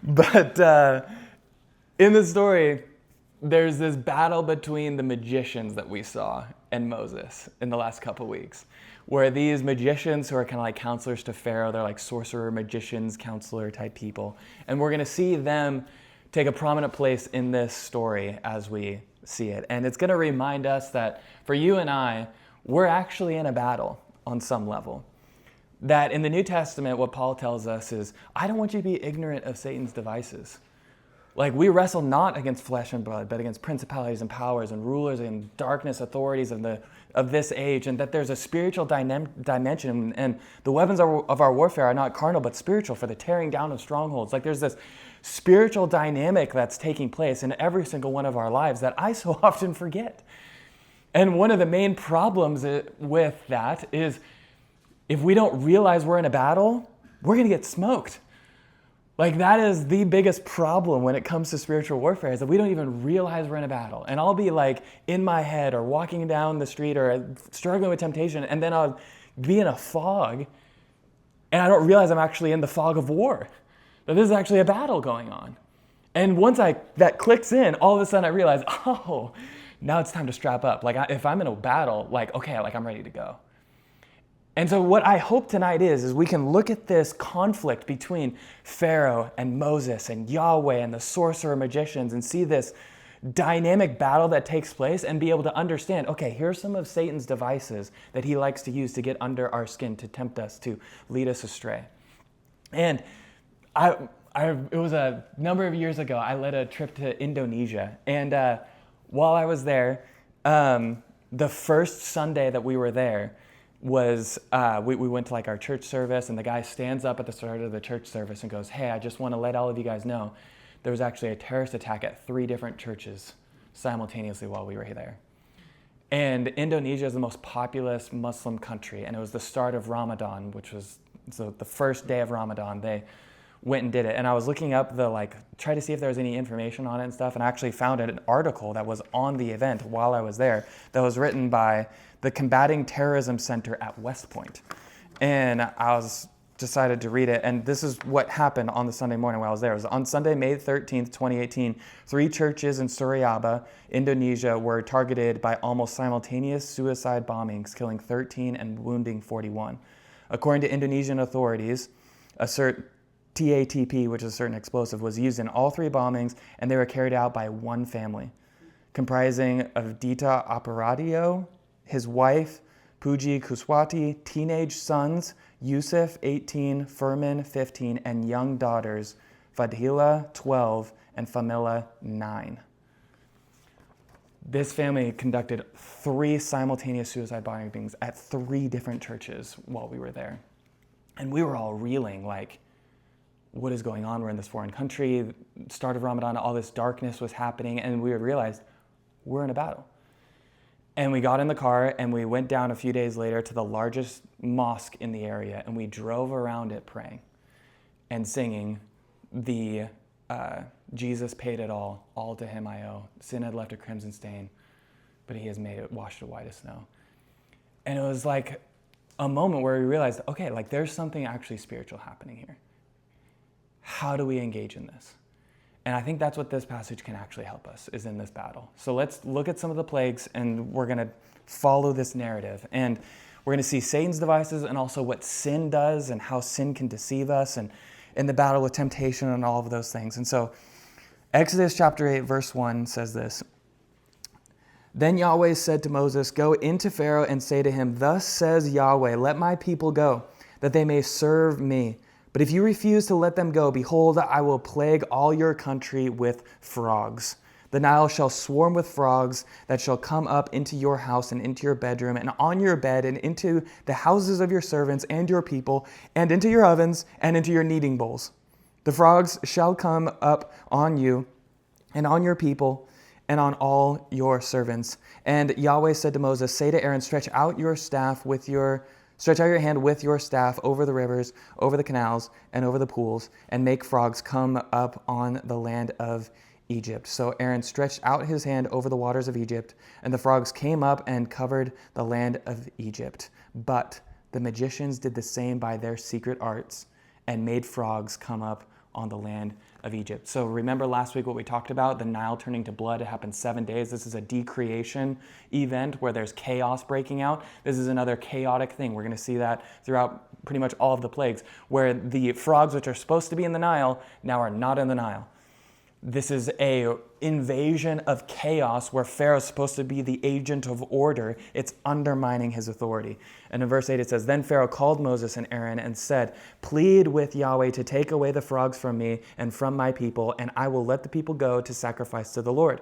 But in the story, there's this battle between the magicians that we saw and Moses in the last couple weeks, where these magicians who are kind of like counselors to Pharaoh, they're like sorcerer, magicians, counselor type people. And we're going to see them take a prominent place in this story as we see it. And it's going to remind us that for you and I, we're actually in a battle on some level. That in the New Testament, what Paul tells us is, I don't want you to be ignorant of Satan's devices. Like, we wrestle not against flesh and blood, but against principalities and powers and rulers and darkness authorities of this age, and that there's a spiritual dimension, and the weapons of our warfare are not carnal, but spiritual, for the tearing down of strongholds. Like, there's this spiritual dynamic that's taking place in every single one of our lives that I so often forget. And one of the main problems with that is, if we don't realize we're in a battle, we're going to get smoked. Like, that is the biggest problem when it comes to spiritual warfare, is that we don't even realize we're in a battle. And I'll be like in my head or walking down the street or struggling with temptation, and then I'll be in a fog, and I don't realize I'm actually in the fog of war, that this is actually a battle going on. And once that clicks in, all of a sudden I realize, oh, now it's time to strap up. Like, if I'm in a battle, like, okay, like I'm ready to go. And so what I hope tonight is we can look at this conflict between Pharaoh and Moses and Yahweh and the sorcerer magicians and see this dynamic battle that takes place and be able to understand, okay, here's some of Satan's devices that he likes to use to get under our skin, to tempt us, to lead us astray. And it was a number of years ago, I led a trip to Indonesia. And while I was there, the first Sunday that we were there, was we went to like our church service, and the guy stands up at the start of the church service and goes, hey, I just want to let all of you guys know there was actually a terrorist attack at 3 different churches simultaneously while we were there. And Indonesia is the most populous Muslim country, and it was the start of Ramadan, which was the first day of Ramadan. They went and did it, and I was looking up try to see if there was any information on it and stuff, and I actually found an article that was on the event while I was there that was written by the Combating Terrorism Center at West Point. And I decided to read it, and this is what happened on the Sunday morning while I was there. It was on Sunday, May 13th, 2018, 3 churches in Surabaya, Indonesia, were targeted by almost simultaneous suicide bombings, killing 13 and wounding 41. According to Indonesian authorities, TATP, which is a certain explosive, was used in all 3 bombings, and they were carried out by one family, comprising of Dita Aparadio, his wife, Puji Kuswati, teenage sons, Yusuf, 18, Furman, 15, and young daughters, Fadhila, 12, and Famila, 9. This family conducted 3 simultaneous suicide bombings at 3 different churches while we were there. And we were all reeling, like, what is going on? We're in this foreign country, start of Ramadan, all this darkness was happening, and we realized we're in a battle. And we got in the car and we went down a few days later to the largest mosque in the area, and we drove around it praying and singing the Jesus paid it all to him I owe. Sin had left a crimson stain, but he has made it washed it white as snow. And it was like a moment where we realized, okay, like there's something actually spiritual happening here. How do we engage in this? And I think that's what this passage can actually help us, is in this battle. So let's look at some of the plagues, and we're going to follow this narrative. And we're going to see Satan's devices and also what sin does and how sin can deceive us, and in the battle with temptation and all of those things. And so Exodus chapter 8, verse 1 says this. Then Yahweh said to Moses, go into Pharaoh and say to him, thus says Yahweh, let my people go, that they may serve me. But if you refuse to let them go, behold, I will plague all your country with frogs. The Nile shall swarm with frogs that shall come up into your house and into your bedroom and on your bed and into the houses of your servants and your people and into your ovens and into your kneading bowls. The frogs shall come up on you and on your people and on all your servants. And Yahweh said to Moses, say to Aaron, stretch out your hand with your staff over the rivers, over the canals, and over the pools, and make frogs come up on the land of Egypt. So Aaron stretched out his hand over the waters of Egypt, and the frogs came up and covered the land of Egypt. But the magicians did the same by their secret arts, and made frogs come up on the land of Egypt. So remember last week what we talked about, the Nile turning to blood. It happened 7 days. This is a decreation event where there's chaos breaking out. This is another chaotic thing. We're going to see that throughout pretty much all of the plagues, where the frogs which are supposed to be in the Nile now are not in the Nile. This is a invasion of chaos where Pharaoh's supposed to be the agent of order. It's undermining his authority. And in verse 8 it says, "Then Pharaoh called Moses and Aaron and said, 'Plead with Yahweh to take away the frogs from me and from my people, and I will let the people go to sacrifice to the Lord.'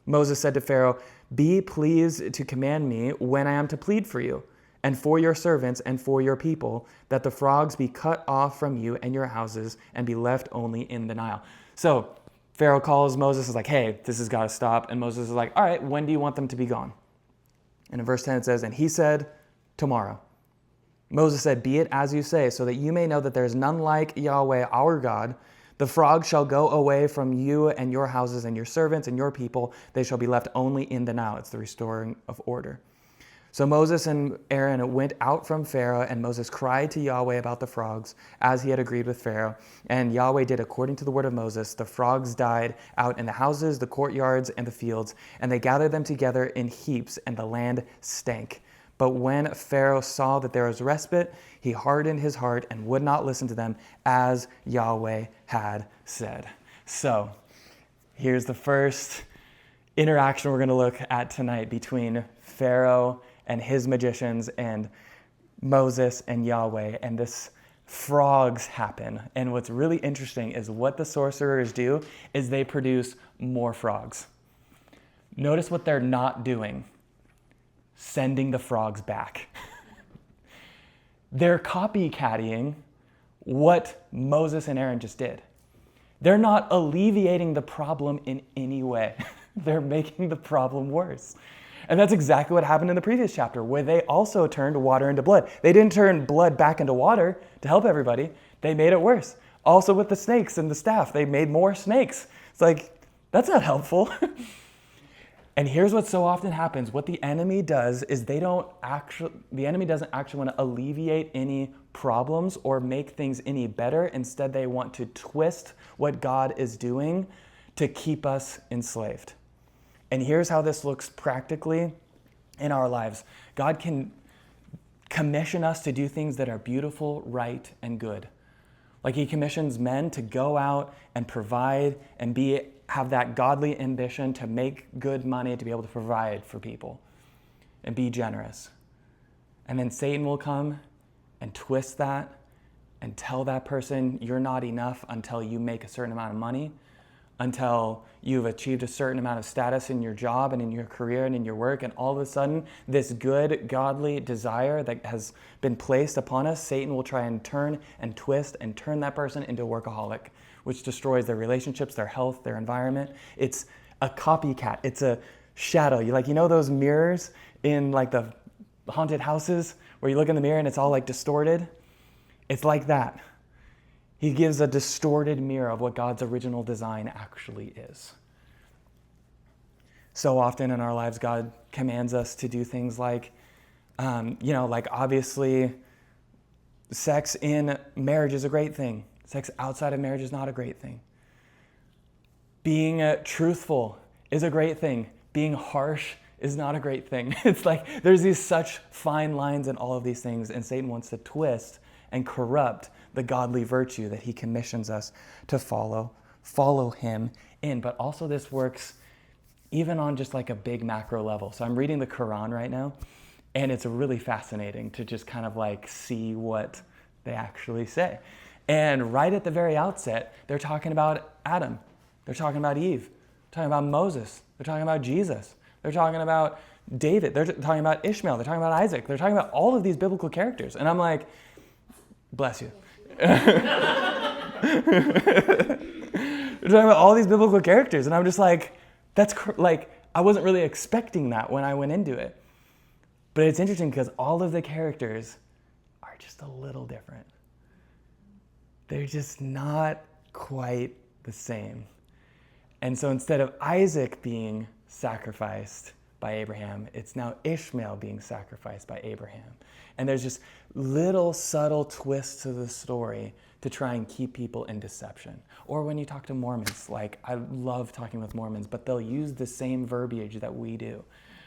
Moses said to Pharaoh, 'Be pleased to command me when I am to plead for you and for your servants and for your people, that the frogs be cut off from you and your houses and be left only in the Nile.'" So Pharaoh calls Moses, is like, "Hey, this has got to stop." And Moses is like, "All right, when do you want them to be gone?" And in verse 10 it says, "And he said, 'Tomorrow.' Moses said, 'Be it as you say, so that you may know that there is none like Yahweh our God. The frogs shall go away from you and your houses and your servants and your people. They shall be left only in the Nile.'" It's the restoring of order. So Moses and Aaron went out from Pharaoh, and Moses cried to Yahweh about the frogs, as he had agreed with Pharaoh. And Yahweh did according to the word of Moses. The frogs died out in the houses, the courtyards, and the fields, and they gathered them together in heaps, and the land stank. But when Pharaoh saw that there was respite, he hardened his heart and would not listen to them, as Yahweh had said. So here's the first interaction we're going to look at tonight between Pharaoh and his magicians and Moses and Yahweh, and this frogs happen. And what's really interesting is what the sorcerers do is they produce more frogs. Notice what they're not doing: sending the frogs back. They're copycatting what Moses and Aaron just did. They're not alleviating the problem in any way. They're making the problem worse. And that's exactly what happened in the previous chapter, where they also turned water into blood. They didn't turn blood back into water to help everybody. They made it worse. Also with the snakes and the staff, they made more snakes. It's like, that's not helpful. And here's what so often happens. What the enemy does is the enemy doesn't actually want to alleviate any problems or make things any better. Instead, they want to twist what God is doing to keep us enslaved. And here's how this looks practically in our lives. God can commission us to do things that are beautiful, right, and good. Like he commissions men to go out and provide and have that godly ambition to make good money, to be able to provide for people and be generous. And then Satan will come and twist that and tell that person, you're not enough until you make a certain amount of money, until you've achieved a certain amount of status in your job and in your career and in your work. And all of a sudden, this good, godly desire that has been placed upon us, Satan will try and turn and twist and turn that person into a workaholic, which destroys their relationships, their health, their environment. It's a copycat. It's a shadow. You know those mirrors in like the haunted houses where you look in the mirror and it's all like distorted? It's like that. He gives a distorted mirror of what God's original design actually is. So often in our lives, God commands us to do things like, like obviously sex in marriage is a great thing. Sex outside of marriage is not a great thing. Being truthful is a great thing. Being harsh is not a great thing. It's like there's these such fine lines in all of these things, and Satan wants to twist and corrupt the godly virtue that he commissions us to follow him in. But also this works even on just like a big macro level. So I'm reading the Quran right now, and it's really fascinating to just kind of like see what they actually say. And right at the very outset, they're talking about Adam. They're talking about Eve. They're talking about Moses. They're talking about Jesus. They're talking about David. They're talking about Ishmael. They're talking about Isaac. They're talking about all of these biblical characters. And I'm like, bless you. They're talking about all these biblical characters. And I'm just like, I wasn't really expecting that when I went into it. But it's interesting because all of the characters are just a little different. They're just not quite the same. And so instead of Isaac being sacrificed by Abraham, it's now Ishmael being sacrificed by Abraham. And there's just little subtle twists to the story to try and keep people in deception. Or when you talk to Mormons, like I love talking with Mormons, but they'll use the same verbiage that we do.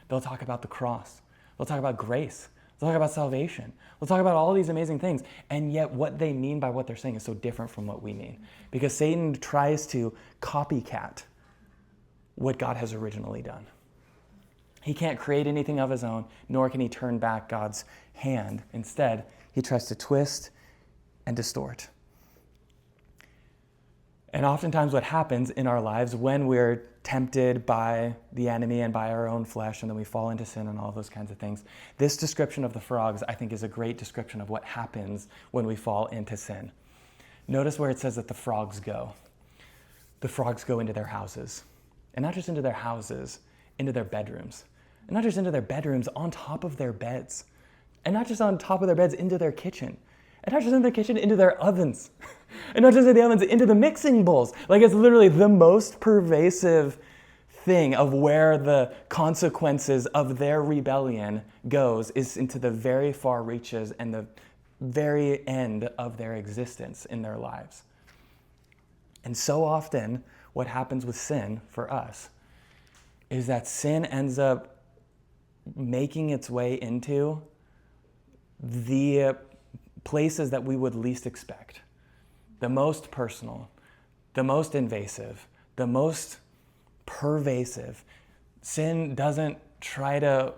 They'll talk about the cross. They'll talk about grace. They'll talk about salvation. They'll talk about all these amazing things. And yet what they mean by what they're saying is so different from what we mean. Because Satan tries to copycat what God has originally done. He can't create anything of his own, nor can he turn back God's hand. Instead, he tries to twist and distort. And oftentimes what happens in our lives when we're tempted by the enemy and by our own flesh, and then we fall into sin and all those kinds of things, this description of the frogs, I think, is a great description of what happens when we fall into sin. Notice where it says that the frogs go. The frogs go into their houses. And not just into their houses, into their bedrooms. And not just into their bedrooms, on top of their beds. And not just on top of their beds, into their kitchen. And not just in their kitchen, into their ovens. And not just in the ovens, into the mixing bowls. Like, it's literally the most pervasive thing of where the consequences of their rebellion goes is into the very far reaches and the very end of their existence in their lives. And so often, what happens with sin for us is that sin ends up making its way into the places that we would least expect. The most personal, the most invasive, the most pervasive. Sin doesn't try to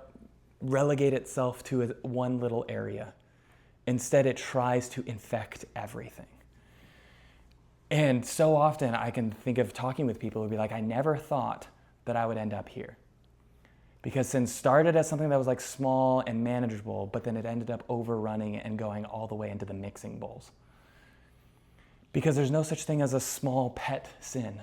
relegate itself to one little area. Instead, it tries to infect everything. And so often I can think of talking with people who would be like, I never thought that I would end up here. Because sin started as something that was like small and manageable, but then it ended up overrunning and going all the way into the mixing bowls. Because there's no such thing as a small pet sin.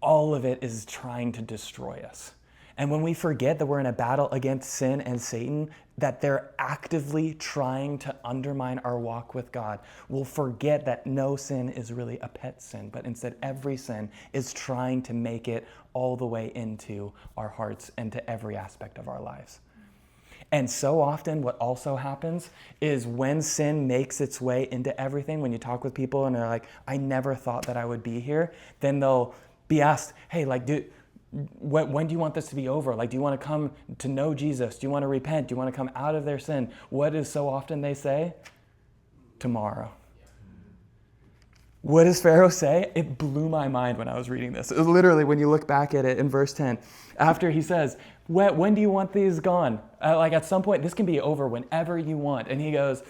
All of it is trying to destroy us. And when we forget that we're in a battle against sin and Satan, that they're actively trying to undermine our walk with God, we'll forget that no sin is really a pet sin, but instead every sin is trying to make it all the way into our hearts and to every aspect of our lives. And so often what also happens is when sin makes its way into everything, when you talk with people and they're like, I never thought that I would be here, then they'll be asked, hey, like, when do you want this to be over? Like, do you want to come to know Jesus? Do you want to repent? Do you want to come out of their sin? What is so often they say? Tomorrow. What does Pharaoh say? It blew my mind when I was reading this. It was literally, when you look back at it in verse 10, after he says, when do you want these gone? Like, at some point, this can be over whenever you want. And he goes,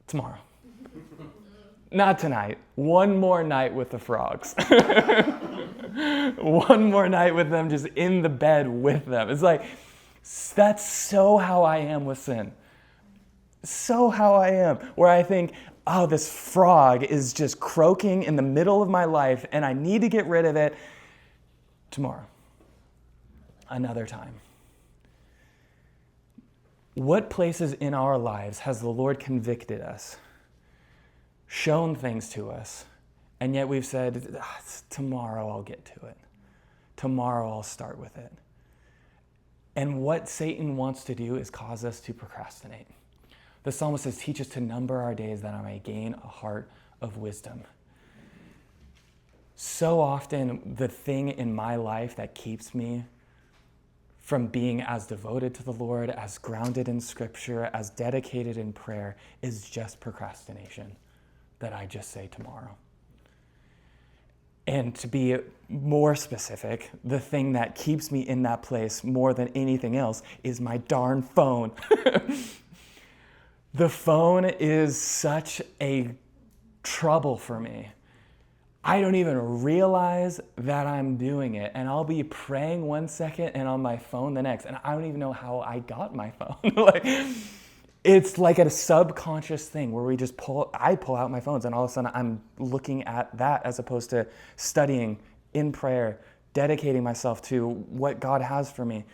tomorrow. Not tonight. One more night with the frogs. One more night with them, just in the bed with them. It's like, that's so how I am with sin. So how I am. Where I think, oh, this frog is just croaking in the middle of my life and I need to get rid of it. Tomorrow. Another time. What places in our lives has the Lord convicted us, shown things to us, and yet we've said, tomorrow I'll get to it. Tomorrow I'll start with it. And what Satan wants to do is cause us to procrastinate. The psalmist says, teach us to number our days that I may gain a heart of wisdom. So often the thing in my life that keeps me from being as devoted to the Lord, as grounded in Scripture, as dedicated in prayer, is just procrastination. That I just say tomorrow. And to be more specific, the thing that keeps me in that place more than anything else is my darn phone. The phone is such a trouble for me. I don't even realize that I'm doing it. And I'll be praying one second and on my phone the next. And I don't even know how I got my phone. It's like a subconscious thing where I pull out my phones and all of a sudden I'm looking at that as opposed to studying in prayer, dedicating myself to what God has for me.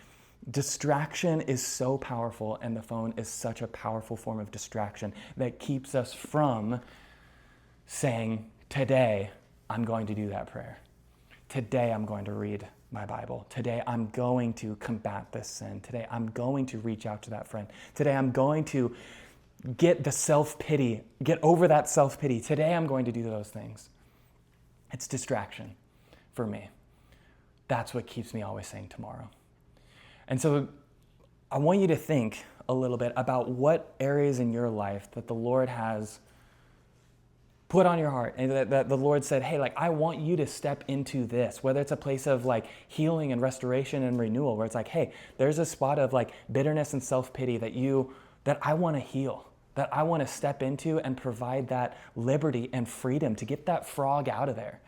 Distraction is so powerful, and the phone is such a powerful form of distraction that keeps us from saying, today I'm going to do that prayer. Today I'm going to read my Bible. Today I'm going to combat this sin. Today I'm going to reach out to that friend. Today I'm going to get the self-pity, get over that self-pity. Today I'm going to do those things. It's distraction for me. That's what keeps me always saying tomorrow. And so I want you to think a little bit about what areas in your life that the Lord has put on your heart, and that the Lord said, hey, like, I want you to step into this, whether it's a place of like healing and restoration and renewal, where it's like, hey, there's a spot of like bitterness and self-pity that I want to heal, that I want to step into and provide that liberty and freedom to get that frog out of there.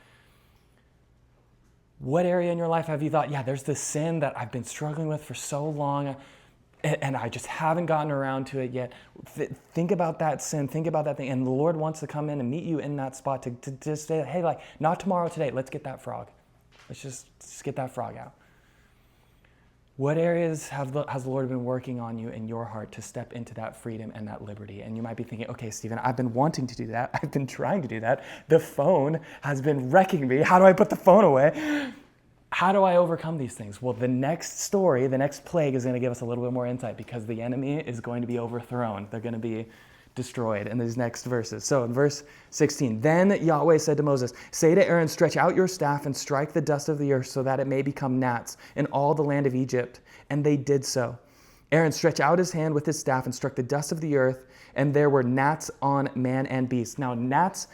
What area in your life have you thought, yeah, there's this sin that I've been struggling with for so long, and I just haven't gotten around to it yet. Think about that sin, think about that thing, and the Lord wants to come in and meet you in that spot to just say, hey, like, not tomorrow, today, let's get that frog. Let's just get that frog out. What areas has the Lord been working on you in your heart to step into that freedom and that liberty? And you might be thinking, okay, Stephen, I've been wanting to do that. I've been trying to do that. The phone has been wrecking me. How do I put the phone away? How do I overcome these things? Well, the next story, the next plague is going to give us a little bit more insight, because the enemy is going to be overthrown. They're going to be destroyed in these next verses. So in verse 16, then Yahweh said to Moses, say to Aaron, stretch out your staff and strike the dust of the earth so that it may become gnats in all the land of Egypt. And they did so. Aaron stretched out his hand with his staff and struck the dust of the earth, and there were gnats on man and beast. Now, gnats,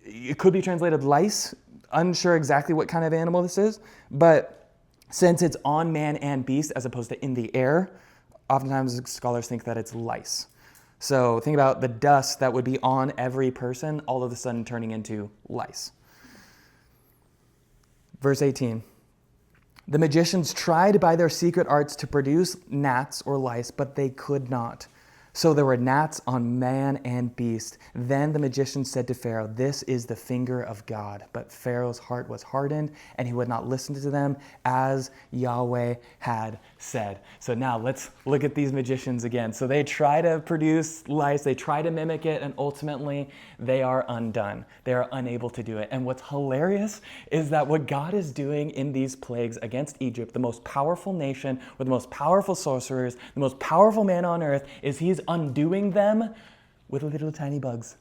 it could be translated lice. Unsure exactly what kind of animal this is, but since it's on man and beast as opposed to in the air, oftentimes scholars think that it's lice. So think about the dust that would be on every person all of a sudden turning into lice. Verse 18, the magicians tried by their secret arts to produce gnats or lice, but they could not. So there were gnats on man and beast. Then the magician said to Pharaoh, this is the finger of God. But Pharaoh's heart was hardened, and he would not listen to them, as Yahweh had said. So now let's look at these magicians again. So they try to produce lice, they try to mimic it, and ultimately they are undone. They are unable to do it. And what's hilarious is that what God is doing in these plagues against Egypt, the most powerful nation with the most powerful sorcerers, the most powerful man on earth, is he's undoing them with little tiny bugs.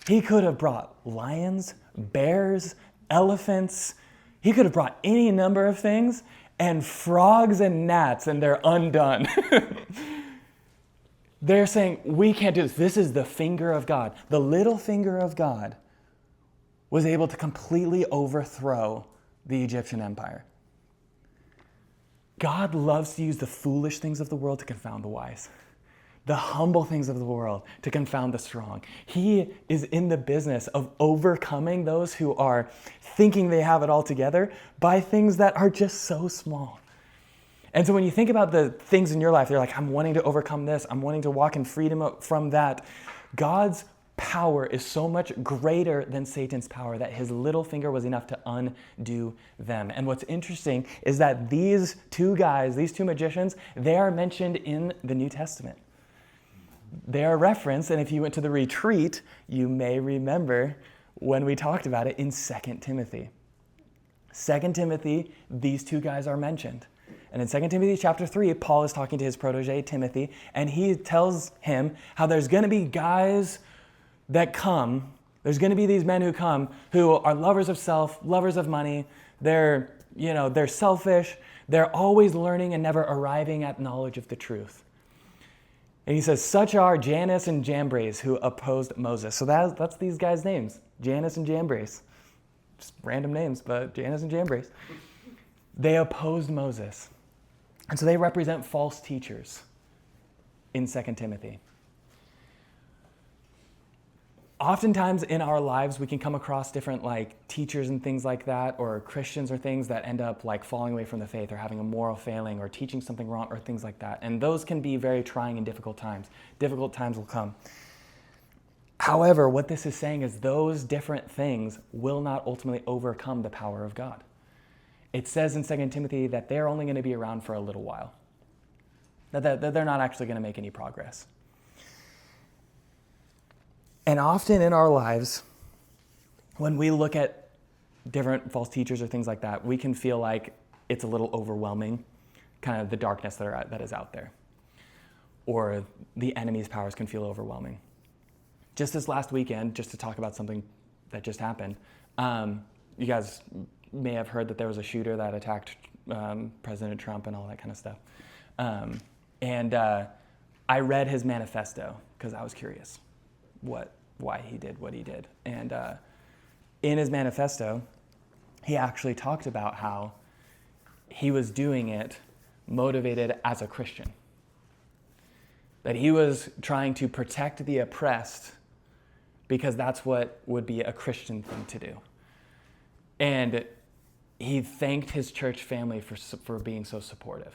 He could have brought lions, bears, elephants. He could have brought any number of things, and frogs and gnats, and they're undone. They're saying, we can't do this. This is the finger of God. The little finger of God was able to completely overthrow the Egyptian empire. God loves to use the foolish things of the world to confound the wise, the humble things of the world to confound the strong. He is in the business of overcoming those who are thinking they have it all together by things that are just so small. And so when you think about the things in your life, you're like, I'm wanting to overcome this. I'm wanting to walk in freedom from that. God's power is so much greater than Satan's power that his little finger was enough to undo them. And what's interesting is that these two guys, these two magicians, they are mentioned in the New Testament. They are referenced, and if you went to the retreat, you may remember when we talked about it in 2 Timothy. 2 Timothy, these two guys are mentioned. And in 2 Timothy chapter 3, Paul is talking to his protege, Timothy, and he tells him how there's going to be guys that come, there's going to be these men who come who are lovers of self, lovers of money. They're selfish. They're always learning and never arriving at knowledge of the truth. And he says, such are Jannes and Jambres who opposed Moses. So that's these guys' names, Jannes and Jambres. Just random names, but Jannes and Jambres. They opposed Moses. And so they represent false teachers in 2 Timothy. Oftentimes in our lives, we can come across different teachers and things like that, or Christians or things that end up falling away from the faith or having a moral failing or teaching something wrong or things like that. And those can be very trying and difficult times. Difficult times will come. However, what this is saying is those different things will not ultimately overcome the power of God. It says in 2 Timothy that they're only going to be around for a little while. That they're not actually going to make any progress. And often in our lives, when we look at different false teachers or things like that, we can feel like it's a little overwhelming, kind of the darkness that is out there. or the enemy's powers can feel overwhelming. Just this last weekend, just to talk about something that just happened, you guys may have heard that there was a shooter that attacked President Trump and all that kind of stuff. And I read his manifesto because I was curious why he did what he did. And in his manifesto, he actually talked about how he was doing it motivated as a Christian. That he was trying to protect the oppressed because that's what would be a Christian thing to do. And he thanked his church family for being so supportive.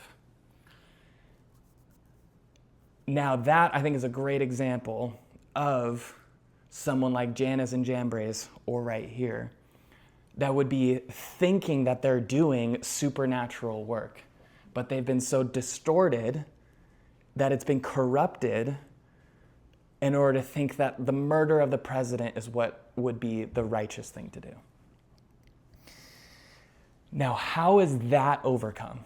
Now that, I think, is a great example of someone like Janice and Jambres, or right here, that would be thinking that they're doing supernatural work, but they've been so distorted that it's been corrupted in order to think that the murder of the president is what would be the righteous thing to do. Now, how is that overcome?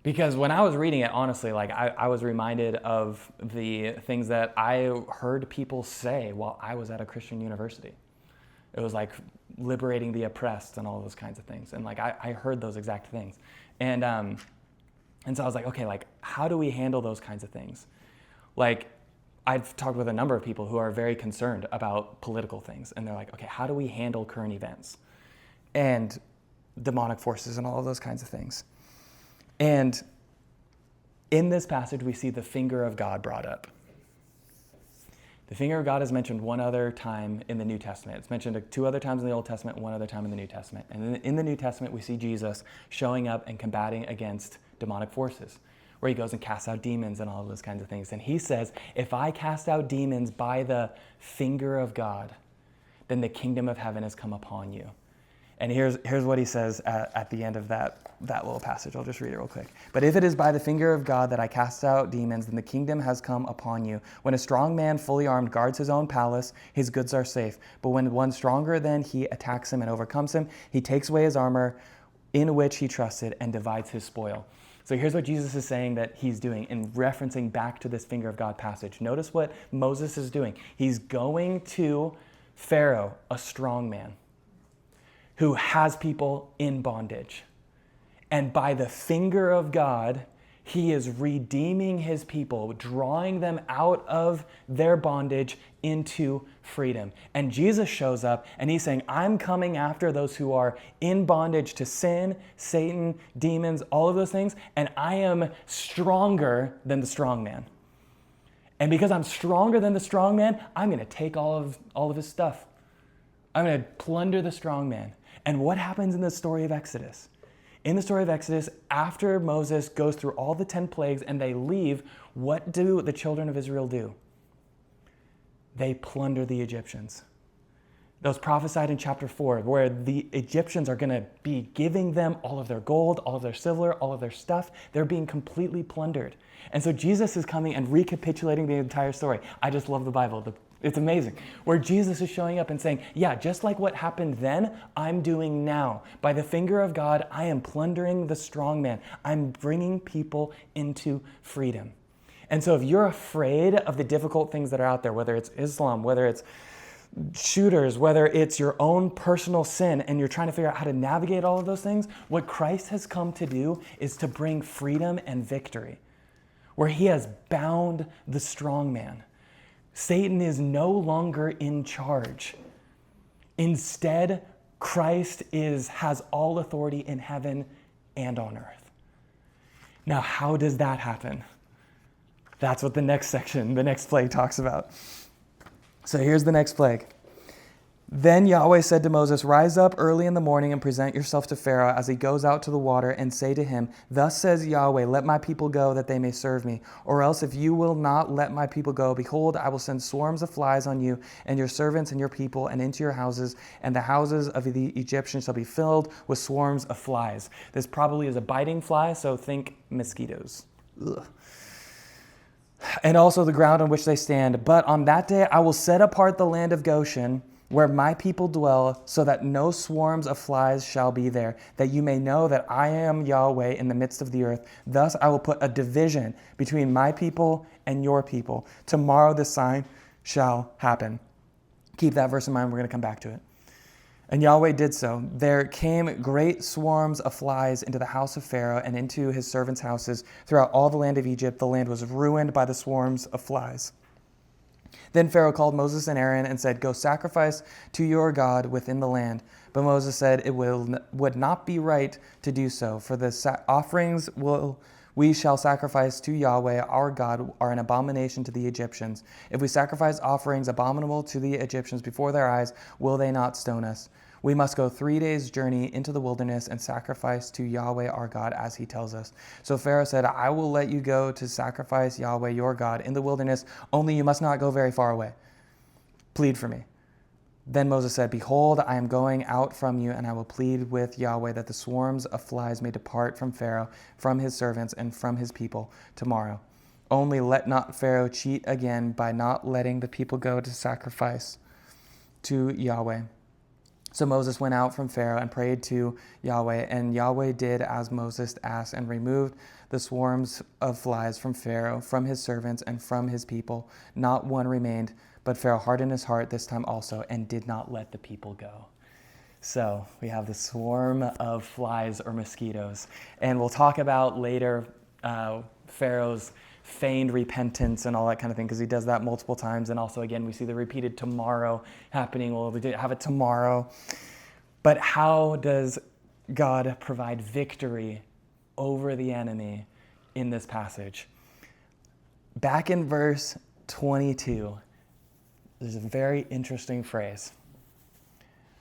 Because when I was reading it, honestly, like I was reminded of the things that I heard people say while I was at a Christian university. It was like liberating the oppressed and all those kinds of things. And like I heard those exact things. And so I was like, okay, like how do we handle those kinds of things? Like I've talked with a number of people who are very concerned about political things. And they're like, okay, how do we handle current events and demonic forces and all of those kinds of things? And in this passage, we see the finger of God brought up. The finger of God is mentioned one other time in the New Testament. It's mentioned 2 other times in the Old Testament, 1 other time in the New Testament. And in the New Testament, we see Jesus showing up and combating against demonic forces, where he goes and casts out demons and all of those kinds of things. And he says, if I cast out demons by the finger of God, then the kingdom of heaven has come upon you. And here's what he says at the end of that little passage. I'll just read it real quick. But if it is by the finger of God that I cast out demons, then the kingdom has come upon you. When a strong man, fully armed, guards his own palace, his goods are safe. But when one stronger than he attacks him and overcomes him, he takes away his armor in which he trusted and divides his spoil. So here's what Jesus is saying that he's doing in referencing back to this finger of God passage. Notice what Moses is doing. He's going to Pharaoh, a strong man, who has people in bondage. And by the finger of God, he is redeeming his people, drawing them out of their bondage into freedom. And Jesus shows up and he's saying, I'm coming after those who are in bondage to sin, Satan, demons, all of those things, and I am stronger than the strong man. And because I'm stronger than the strong man, I'm going to take all of his stuff. I'm going to plunder the strong man. And what happens in the story of Exodus? In the story of Exodus, after Moses goes through all the 10 plagues and they leave, what do the children of Israel do? They plunder the Egyptians. That was prophesied in chapter 4, where the Egyptians are going to be giving them all of their gold, all of their silver, all of their stuff. They're being completely plundered. And so Jesus is coming and recapitulating the entire story. I just love the Bible. It's amazing. Where Jesus is showing up and saying, yeah, just like what happened then, I'm doing now. By the finger of God, I am plundering the strong man. I'm bringing people into freedom. And so if you're afraid of the difficult things that are out there, whether it's Islam, whether it's shooters, whether it's your own personal sin, and you're trying to figure out how to navigate all of those things, what Christ has come to do is to bring freedom and victory, where he has bound the strong man. Satan is no longer in charge. Instead, Christ has all authority in heaven and on earth. Now, how does that happen? That's what the next plague talks about. So here's the next plague. Then Yahweh said to Moses, rise up early in the morning and present yourself to Pharaoh as he goes out to the water, and say to him, thus says Yahweh, let my people go that they may serve me. Or else if you will not let my people go, behold, I will send swarms of flies on you and your servants and your people and into your houses, and the houses of the Egyptians shall be filled with swarms of flies. This probably is a biting fly, so think mosquitoes. Ugh. And also the ground on which they stand. But on that day I will set apart the land of Goshen where my people dwell, so that no swarms of flies shall be there, that you may know that I am Yahweh in the midst of the earth. Thus I will put a division between my people and your people. Tomorrow this sign shall happen. Keep that verse in mind. We're going to come back to it. And Yahweh did so. There came great swarms of flies into the house of Pharaoh and into his servants' houses throughout all the land of Egypt. The land was ruined by the swarms of flies. Then Pharaoh called Moses and Aaron and said, "Go sacrifice to your God within the land." But Moses said, "It would not be right to do so, for the offerings we shall sacrifice to Yahweh our God are an abomination to the Egyptians. If we sacrifice offerings abominable to the Egyptians before their eyes, will they not stone us? We must go 3 days' journey into the wilderness and sacrifice to Yahweh our God as he tells us." So Pharaoh said, "I will let you go to sacrifice Yahweh your God in the wilderness, only you must not go very far away. Plead for me." Then Moses said, "Behold, I am going out from you, and I will plead with Yahweh that the swarms of flies may depart from Pharaoh, from his servants, and from his people tomorrow. Only let not Pharaoh cheat again by not letting the people go to sacrifice to Yahweh." So Moses went out from Pharaoh and prayed to Yahweh, and Yahweh did as Moses asked and removed the swarms of flies from Pharaoh, from his servants, and from his people. Not one remained, but Pharaoh hardened his heart this time also and did not let the people go. So we have the swarm of flies or mosquitoes. And we'll talk about later Pharaoh's feigned repentance and all that kind of thing, because he does that multiple times. And also, again, we see the repeated tomorrow happening. Well, we did have it tomorrow. But how does God provide victory over the enemy in this passage? Back in verse 22, there's a very interesting phrase.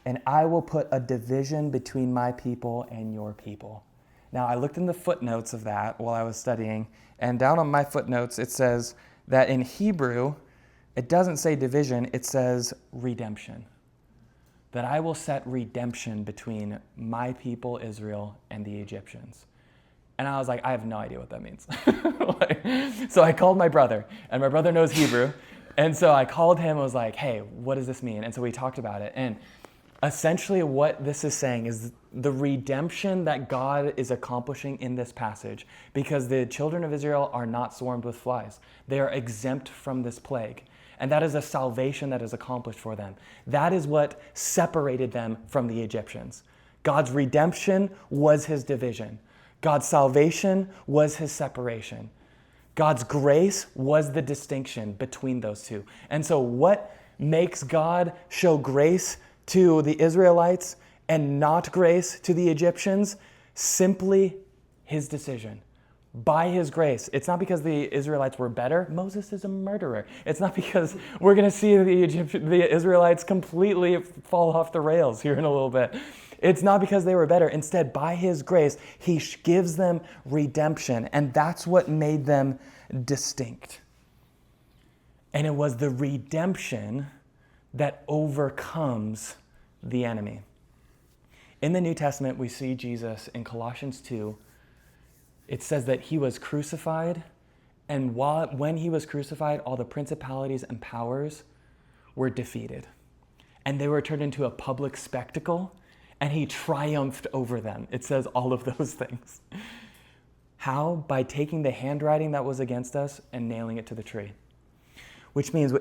"And I will put a division between my people and your people." Now, I looked in the footnotes of that while I was studying, and down on my footnotes, it says that in Hebrew, it doesn't say division, it says redemption. That I will set redemption between my people, Israel, and the Egyptians. And I was like, I have no idea what that means. So I called my brother, and my brother knows Hebrew. And so I called him and was like, "Hey, what does this mean?" And so we talked about it. And essentially what this is saying is the redemption that God is accomplishing in this passage, because the children of Israel are not swarmed with flies. They are exempt from this plague. And that is a salvation that is accomplished for them. That is what separated them from the Egyptians. God's redemption was his division. God's salvation was his separation. God's grace was the distinction between those two. And so what makes God show grace to the Israelites and not grace to the Egyptians? Simply his decision. By his grace. It's not because the Israelites were better. Moses is a murderer. It's not because we're going to see the Israelites completely fall off the rails here in a little bit. It's not because they were better. Instead, by his grace, he gives them redemption. And that's what made them distinct. And it was the redemption that overcomes the enemy. In the New Testament, we see Jesus in Colossians 2. It says that he was crucified, and when he was crucified, all the principalities and powers were defeated. And they were turned into a public spectacle, and he triumphed over them. It says all of those things. How? By taking the handwriting that was against us and nailing it to the tree. Which means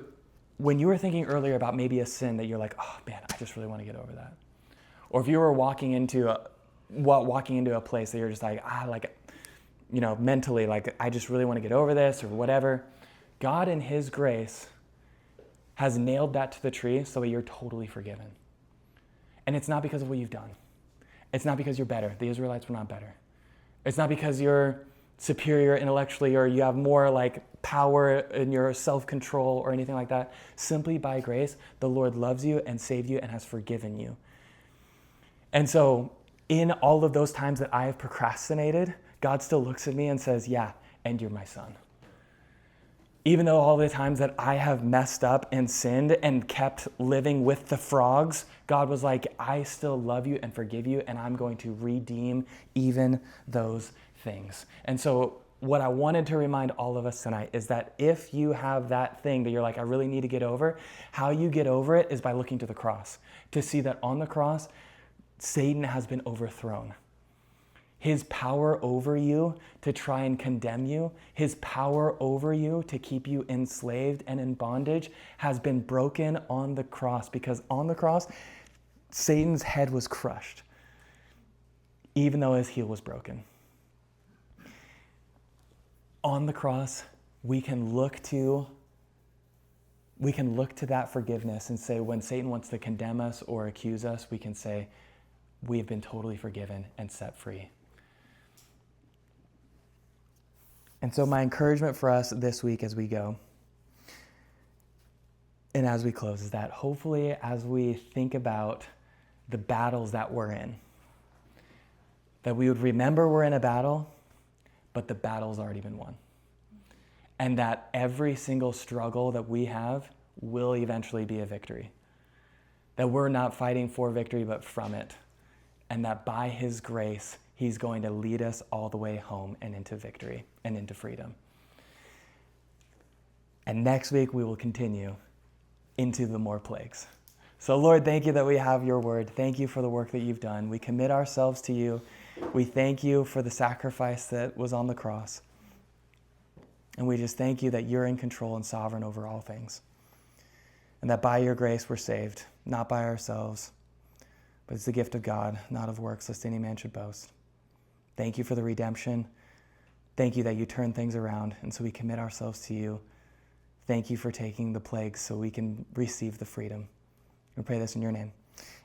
when you were thinking earlier about maybe a sin that you're like, "Oh man, I just really want to get over that." Or if you were walking into a place that you're just like, mentally, like, I just really want to get over this or whatever. God in his grace has nailed that to the tree so that you're totally forgiven. And it's not because of what you've done. It's not because you're better. The Israelites were not better. It's not because you're superior intellectually or you have more power in your self-control or anything like that. Simply by grace, the Lord loves you and saved you and has forgiven you. And so in all of those times that I have procrastinated, God still looks at me and says, "Yeah, and you're my son." Even though all the times that I have messed up and sinned and kept living with the frogs, God was like, "I still love you and forgive you, and I'm going to redeem even those things." And so what I wanted to remind all of us tonight is that if you have that thing that you're like, I really need to get over, how you get over it is by looking to the cross, to see that on the cross, Satan has been overthrown. His power over you to try and condemn you, his power over you to keep you enslaved and in bondage has been broken on the cross, because on the cross, Satan's head was crushed, even though his heel was broken. On the cross, we can look to that forgiveness and say, when Satan wants to condemn us or accuse us, we can say, we have been totally forgiven and set free. And so my encouragement for us this week as we go and as we close is that hopefully as we think about the battles that we're in, that we would remember we're in a battle, but the battle's already been won. And that every single struggle that we have will eventually be a victory. That we're not fighting for victory, but from it. And that by his grace, he's going to lead us all the way home and into victory and into freedom. And next week, we will continue into the more plagues. So Lord, thank you that we have your word. Thank you for the work that you've done. We commit ourselves to you. We thank you for the sacrifice that was on the cross. And we just thank you that you're in control and sovereign over all things. And that by your grace we're saved, not by ourselves, but it's the gift of God, not of works, lest any man should boast. Thank you for the redemption. Thank you that you turn things around, and so we commit ourselves to you. Thank you for taking the plagues so we can receive the freedom. We pray this in your name.